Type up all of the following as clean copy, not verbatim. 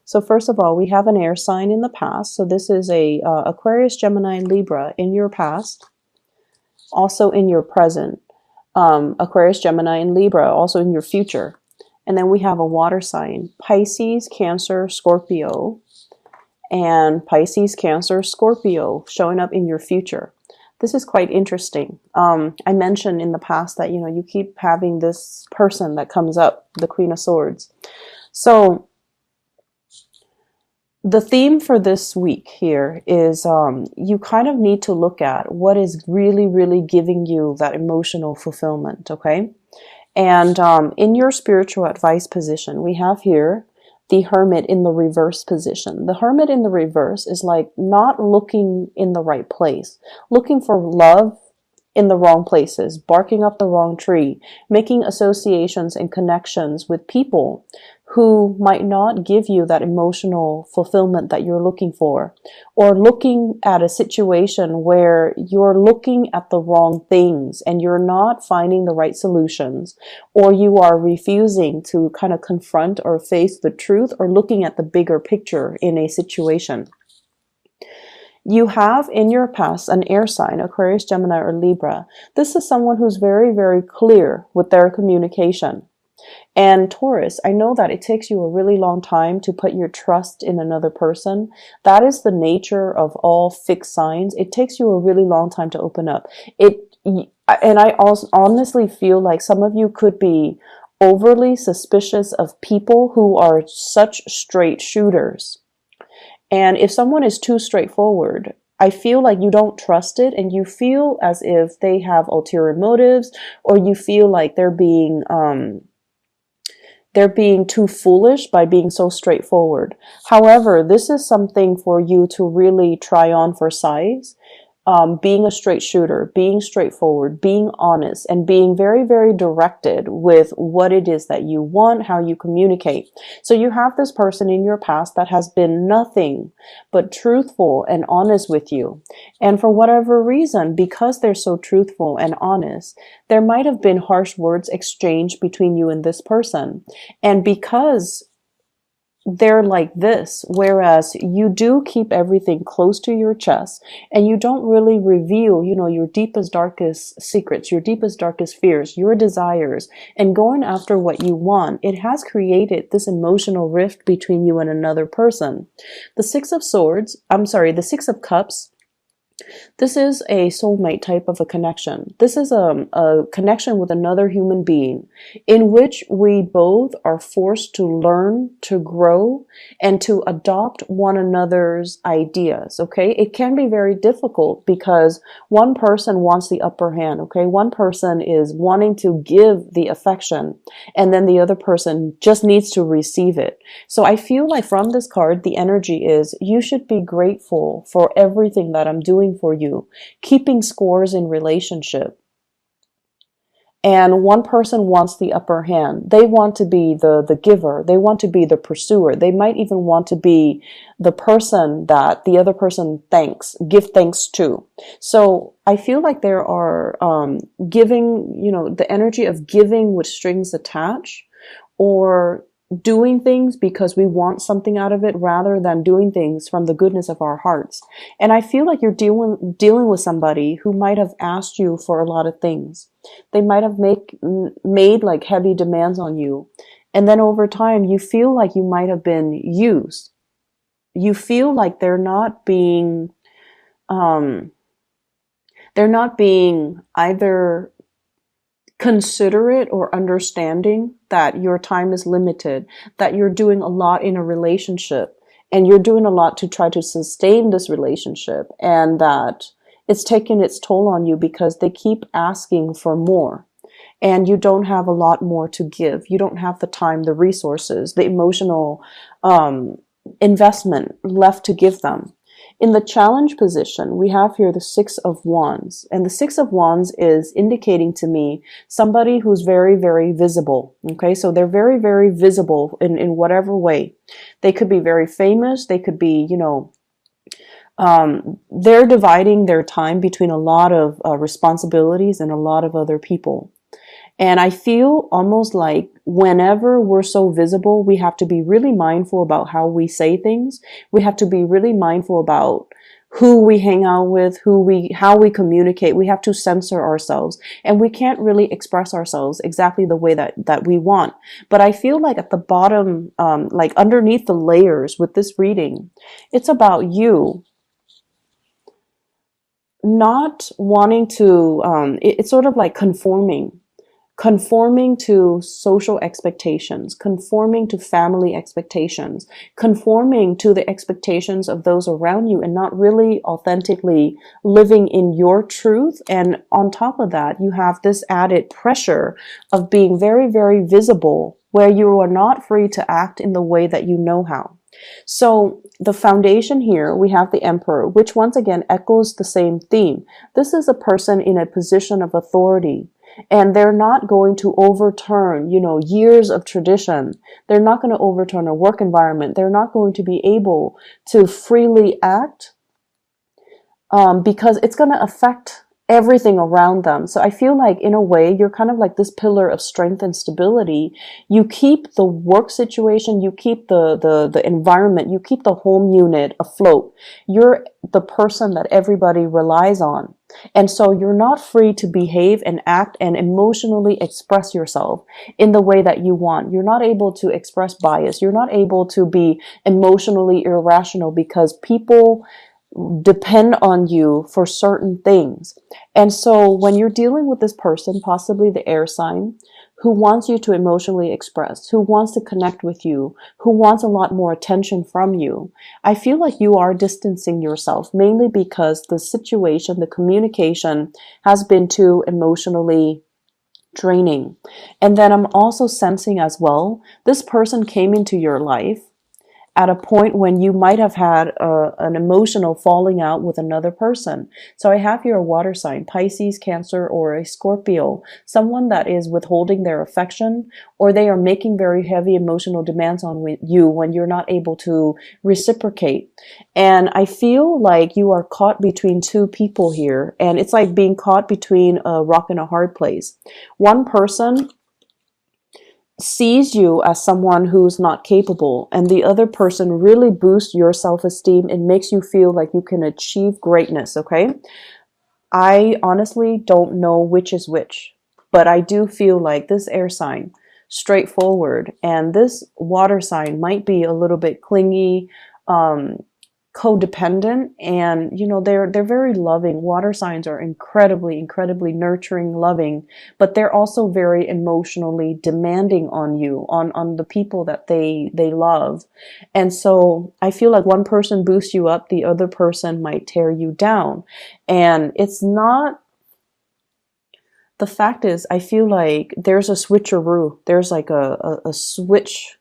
So first of all, we have an air sign in the past. So this is a Aquarius, Gemini, and Libra in your past, also in your present. Aquarius, Gemini, and Libra also in your future. And then we have a water sign, Pisces, Cancer, Scorpio, and Pisces, Cancer, Scorpio showing up in your future. This is quite interesting. I mentioned in the past that, you keep having this person that comes up, the Queen of Swords. So the theme for this week here is you kind of need to look at what is really, really giving you that emotional fulfillment, okay? And in your spiritual advice position, we have here the Hermit in the reverse position. The Hermit in the reverse is like not looking in the right place, looking for love in the wrong places, barking up the wrong tree, making associations and connections with people who might not give you that emotional fulfillment that you're looking for, or looking at a situation where you're looking at the wrong things and you're not finding the right solutions, or you are refusing to kind of confront or face the truth, or looking at the bigger picture in a situation. You have in your past an air sign, Aquarius, Gemini, or Libra. This is someone who's very, very clear with their communication. And Taurus, I know that it takes you a really long time to put your trust in another person. That is the nature of all fixed signs. It takes you a really long time to open up. And I also honestly feel like some of you could be overly suspicious of people who are such straight shooters. And if someone is too straightforward, I feel like you don't trust it, and you feel as if they have ulterior motives, or you feel like they're being too foolish by being so straightforward. However, this is something for you to really try on for size. Being a straight shooter, being straightforward, being honest, and being very, very directed with what it is that you want, how you communicate. So you have this person in your past that has been nothing but truthful and honest with you. And for whatever reason, because they're so truthful and honest, there might have been harsh words exchanged between you and this person. And because they're like this, whereas you do keep everything close to your chest and you don't really reveal, your deepest, darkest secrets, your deepest, darkest fears, your desires, and going after what you want, it has created this emotional rift between you and another person. The Six of Cups, this is a soulmate type of a connection. This is a connection with another human being in which we both are forced to learn, to grow, and to adopt one another's ideas, okay? It can be very difficult because one person wants the upper hand, okay? One person is wanting to give the affection, and then the other person just needs to receive it. So I feel like from this card, the energy is you should be grateful for everything that I'm doing for you, keeping scores in relationship. And one person wants the upper hand. They want to be the giver. They want to be the pursuer. They might even want to be the person that the other person give thanks to. So I feel like there are giving, the energy of giving with strings attached, or doing things because we want something out of it rather than doing things from the goodness of our hearts. And I feel like you're dealing with somebody who might have asked you for a lot of things. They might have made like heavy demands on you. And then over time, you feel like you might have been used. You feel like they're not being either considerate or understanding that your time is limited, that you're doing a lot in a relationship and you're doing a lot to try to sustain this relationship, and that it's taking its toll on you because they keep asking for more and you don't have a lot more to give. You don't have the time, the resources, the emotional investment left to give them. In the challenge position, we have here the Six of Wands. And the Six of Wands is indicating to me somebody who's very, very visible. Okay, so they're very, very visible in whatever way. They could be very famous. They could be, they're dividing their time between a lot of responsibilities and a lot of other people. And I feel almost like whenever we're so visible, we have to be really mindful about how we say things. We have to be really mindful about who we hang out with, how we communicate. We have to censor ourselves, and we can't really express ourselves exactly the way that we want. But I feel like at the bottom, like underneath the layers with this reading, it's about you not wanting to, it's sort of like conforming to social expectations, conforming to family expectations, conforming to the expectations of those around you, and not really authentically living in your truth. And on top of that, you have this added pressure of being very, very visible, where you are not free to act in the way that you know how. So the foundation here, we have the Emperor, which once again echoes the same theme. This is a person in a position of authority, and they're not going to overturn, years of tradition. They're not going to overturn a work environment. They're not going to be able to freely act, because it's going to affect everything around them. So I feel like in a way, you're kind of like this pillar of strength and stability. You keep the work situation, you keep the environment, you keep the home unit afloat. You're the person that everybody relies on. And so you're not free to behave and act and emotionally express yourself in the way that you want. You're not able to express bias. You're not able to be emotionally irrational because people depend on you for certain things. And so when you're dealing with this person, possibly the air sign, who wants you to emotionally express, who wants to connect with you, who wants a lot more attention from you, I feel like you are distancing yourself, mainly because the situation, the communication has been too emotionally draining. And then I'm also sensing as well, this person came into your life at a point when you might have had an emotional falling out with another person. So I have here a water sign, Pisces, Cancer, or a Scorpio, someone that is withholding their affection, or they are making very heavy emotional demands on you when you're not able to reciprocate. And I feel like you are caught between two people here, and it's like being caught between a rock and a hard place. One person sees you as someone who's not capable, and the other person really boosts your self-esteem and makes you feel like you can achieve greatness. Okay, I honestly don't know which is which, but I do feel like this air sign, straightforward, and this water sign might be a little bit clingy, codependent, and they're very loving. Water signs are incredibly nurturing, loving, but they're also very emotionally demanding on you, on the people that they love. And so I feel like one person boosts you up, the other person might tear you down. And it's not, the fact is, I feel like there's a switcheroo, there's like a switch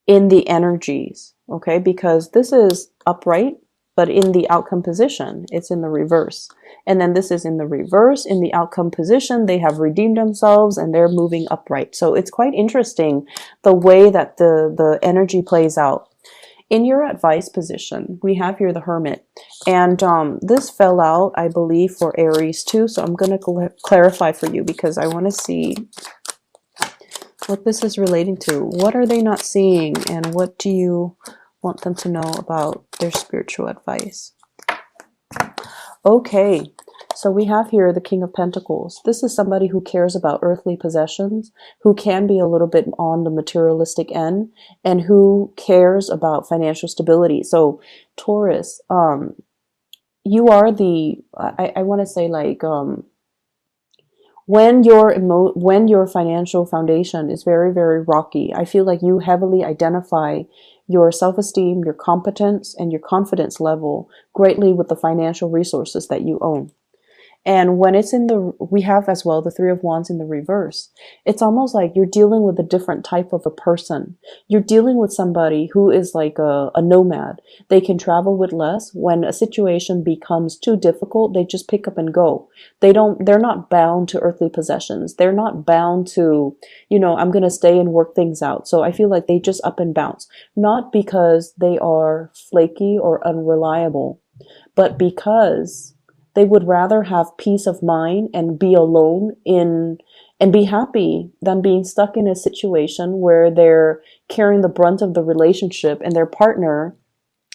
in the energies, okay? Because this is upright, but in the outcome position, it's in the reverse. And then this is in the reverse, in the outcome position, they have redeemed themselves and they're moving upright. So it's quite interesting the way that the energy plays out. In your advice position, we have here the Hermit. And this fell out, I believe, for Aries too. So I'm going to clarify for you because I want to see what this is relating to. What are they not seeing, and what do you want them to know about their spiritual advice? Okay, so we have here the King of Pentacles. This is somebody who cares about earthly possessions, who can be a little bit on the materialistic end, and who cares about financial stability. So Taurus, you are the, I want to say like, when your financial foundation is very rocky, I feel like you heavily identify your self-esteem, your competence, and your confidence level greatly with the financial resources that you own. And when it's we have as well the Three of Wands in the reverse. It's almost like you're dealing with a different type of a person. You're dealing with somebody who is like a nomad. They can travel with less. When a situation becomes too difficult, they just pick up and go. They're not bound to earthly possessions. They're not bound to, I'm going to stay and work things out. So I feel like they just up and bounce. Not because they are flaky or unreliable, but because they would rather have peace of mind and be alone in and be happy than being stuck in a situation where they're carrying the brunt of the relationship and their partner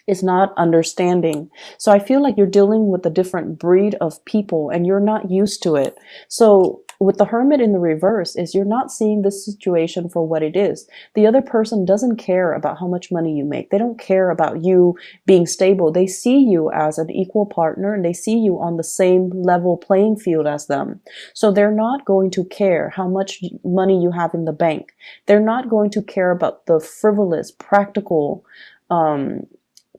is not understanding. So I feel like you're dealing with a different breed of people and you're not used to it. So with the Hermit in the reverse is you're not seeing this situation for what it is. The other person doesn't care about how much money you make. They don't care about you being stable. They see you as an equal partner and they see you on the same level playing field as them. So they're not going to care how much money you have in the bank. They're not going to care about the frivolous, practical,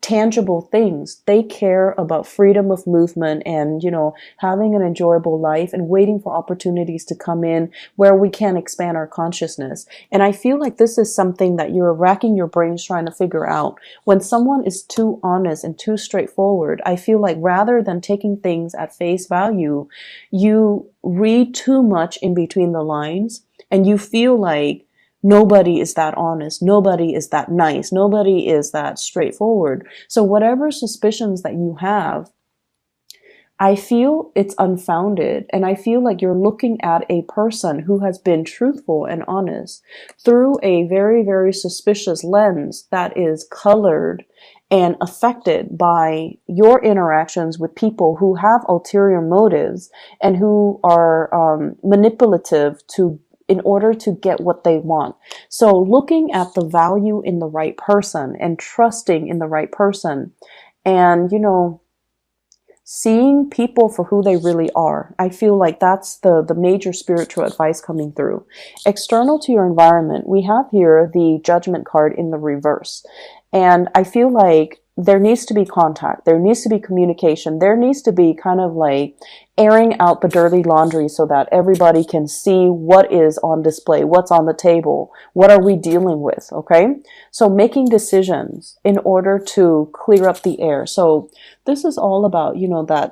tangible things. They care about freedom of movement and, having an enjoyable life and waiting for opportunities to come in where we can expand our consciousness. And I feel like this is something that you're racking your brains trying to figure out. When someone is too honest and too straightforward, I feel like rather than taking things at face value, you read too much in between the lines and you feel like nobody is that honest. Nobody is that nice. Nobody is that straightforward. So whatever suspicions that you have, I feel it's unfounded. And I feel like you're looking at a person who has been truthful and honest through a very, very suspicious lens that is colored and affected by your interactions with people who have ulterior motives and who are manipulative in order to get what they want. So looking at the value in the right person and trusting in the right person and, seeing people for who they really are. I feel like that's the major spiritual advice coming through. External to your environment, we have here the Judgment card in the reverse. And I feel like there needs to be contact. There needs to be communication. There needs to be kind of like airing out the dirty laundry so that everybody can see what is on display, what's on the table, what are we dealing with, okay? So making decisions in order to clear up the air. So this is all about,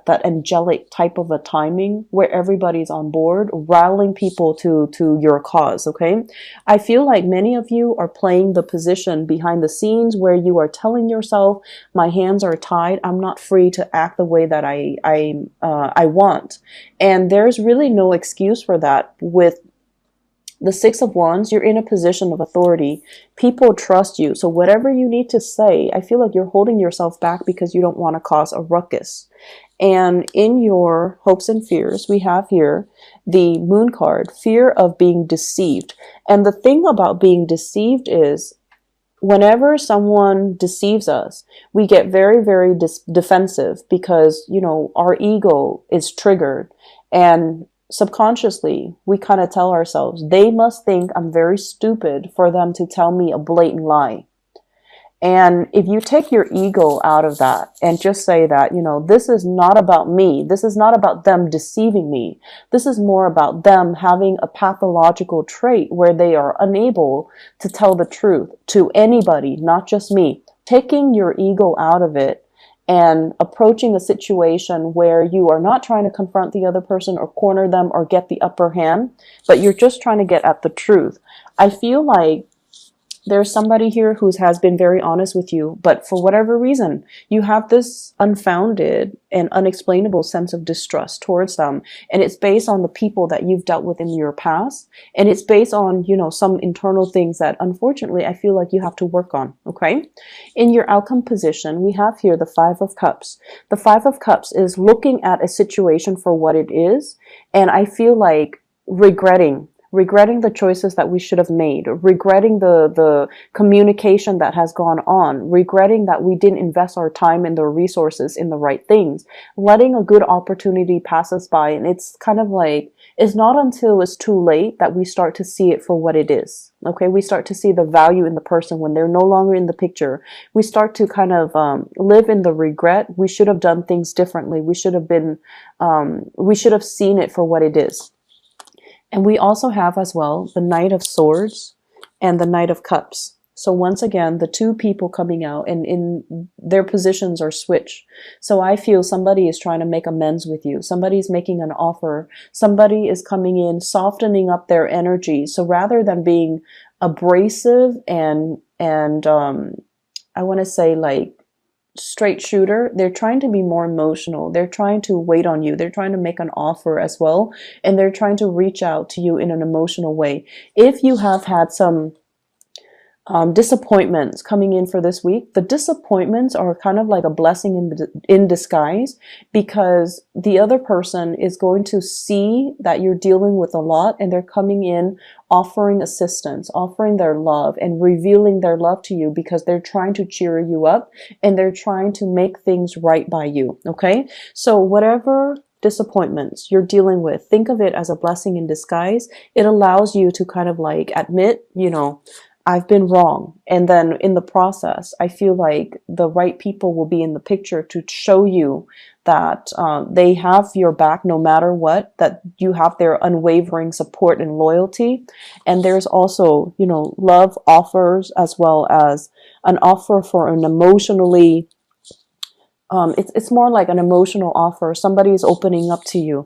that angelic type of a timing where everybody's on board, rallying people to your cause, okay? I feel like many of you are playing the position behind the scenes where you are telling yourself, my hands are tied, I'm not free to act the way that I want. And there's really no excuse for that. With the Six of Wands, you're in a position of authority. People trust you. So whatever you need to say, I feel like you're holding yourself back because you don't want to cause a ruckus. And in your hopes and fears, we have here the Moon card, fear of being deceived. And the thing about being deceived is whenever someone deceives us, we get very, very defensive because, our ego is triggered. And subconsciously, we kind of tell ourselves, they must think I'm very stupid for them to tell me a blatant lie. And if you take your ego out of that and just say that, this is not about me. This is not about them deceiving me. This is more about them having a pathological trait where they are unable to tell the truth to anybody, not just me. Taking your ego out of it and approaching a situation where you are not trying to confront the other person or corner them or get the upper hand, but you're just trying to get at the truth. I feel like there's somebody here who has been very honest with you, but for whatever reason, you have this unfounded and unexplainable sense of distrust towards them. And it's based on the people that you've dealt with in your past. And it's based on, some internal things that unfortunately I feel like you have to work on. Okay. In your outcome position, we have here the Five of Cups. The Five of Cups is looking at a situation for what it is. And I feel like regretting the choices that we should have made, regretting the communication that has gone on, regretting that we didn't invest our time and the resources in the right things, letting a good opportunity pass us by. And it's kind of like, it's not until it's too late that we start to see it for what it is. Okay, we start to see the value in the person when they're no longer in the picture. We start to kind of live in the regret. We should have done things differently. We should have seen it for what it is. And we also have as well the Knight of Swords and the Knight of Cups. So once again, the two people coming out and in their positions are switched. So I feel somebody is trying to make amends with you. Somebody's making an offer. Somebody is coming in, softening up their energy. So rather than being abrasive and I want to say like straight shooter, they're trying to be more emotional. They're trying to wait on you. They're trying to make an offer as well. And they're trying to reach out to you in an emotional way. If you have had some disappointments coming in for this week, the disappointments are kind of like a blessing in disguise, because the other person is going to see that you're dealing with a lot, and they're coming in offering assistance, offering their love, and revealing their love to you, because they're trying to cheer you up and they're trying to make things right by you. Okay, so whatever disappointments you're dealing with, think of it as a blessing in disguise. It allows you to kind of like admit, I've been wrong. And then in the process, I feel like the right people will be in the picture to show you that they have your back no matter what, that you have their unwavering support and loyalty. And there's also, love offers, as well as an offer for an emotionally, it's more like an emotional offer. Somebody is opening up to you.